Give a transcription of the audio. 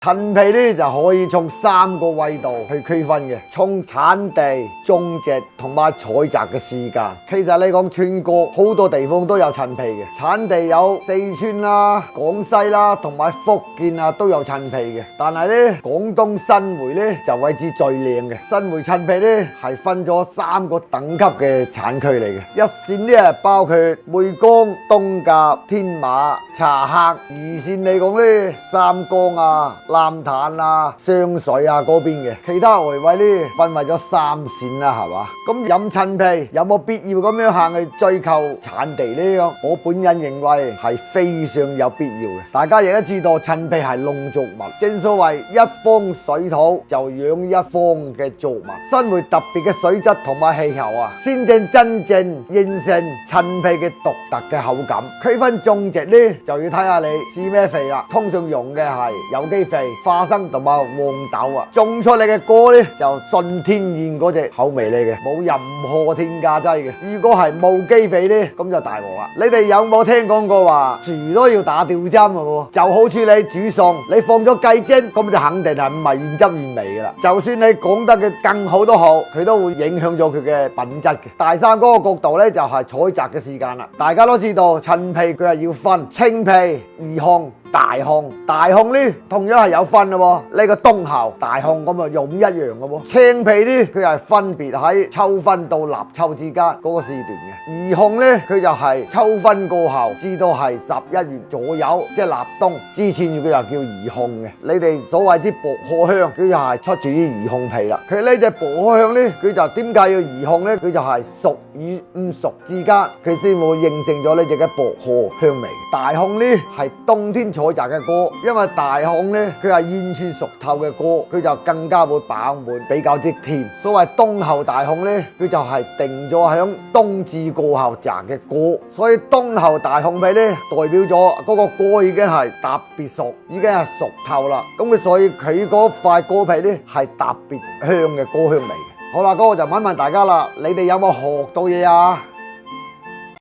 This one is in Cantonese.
陳皮咧就可以從3個維度去區分嘅，從產地、種植同埋採摘嘅時間。其實你講全國好多地方都有陳皮嘅，產地有四川啦、廣西啦同埋福建啊都有陳皮嘅。但係咧廣東新會咧就為之最靚嘅。新會陳皮咧係分咗3個等級嘅產區嚟嘅，一線咧包括梅江、東甲、天馬、茶客；二線嚟講咧三江啊、南壇啊、上水啊嗰邊嘅，其他圍位咧分為咗3線啦，係嘛？咁飲陳皮有冇必要咁樣行去追求產地呢？我本人認為係非常有必要嘅。大家亦都知道陳皮係農作物，正所謂一方水土就養一方嘅作物。新會特別嘅水質同埋氣候啊，先正真正形成陳皮嘅獨特嘅口感。區分種植呢，就要睇下你施咩肥啦。通常用嘅係有機肥、花生同埋黃豆啊。種出嚟嘅果呢，就純天然嗰隻口味嚟嘅，冇任何添加劑嘅。如果係無機肥呢，咁就大鑊啦。你哋有冇聽講過話廚都要打吊針嘅喎？就好似你煮餸，你放咗雞精，咁就肯定係唔係原汁原味噶啦。就算你講得嘅更好都好，佢都會影響咗佢嘅品質嘅。第三個角度呢，就係採摘嘅時間啦。大家都知道陳皮佢係要分青皮、二烘、大烘。大烘呢同樣係有分嘅喎，呢個冬候、大烘咁啊又唔一樣嘅喎。青皮呢佢係分別喺秋分到立秋之間嗰個時段嘅。二烘呢佢就係秋分過後至到係11月左右，即係立冬之前，佢就叫二烘嘅。你哋所謂之薄荷香，佢就係出自於二烘皮啦。佢呢隻薄荷香呢，佢就點解要二烘呢？佢就係熟與唔熟之間，佢先會形成咗呢隻嘅薄荷香味。大烘呢係冬天採摘嘅果，因為大烘呢佢係完全熟透嘅果，佢就更加會飽滿，比較之甜。所謂冬候大烘呢，佢就係定咗響冬至過後摘嘅果，所以冬候大烘皮呢代表咗嗰個果已經係特別熟，已經係熟透啦。咁佢所以佢嗰塊果皮呢係特別香嘅果香味嘅。好啦，嗰個就問問大家啦，你哋有冇學到嘢啊？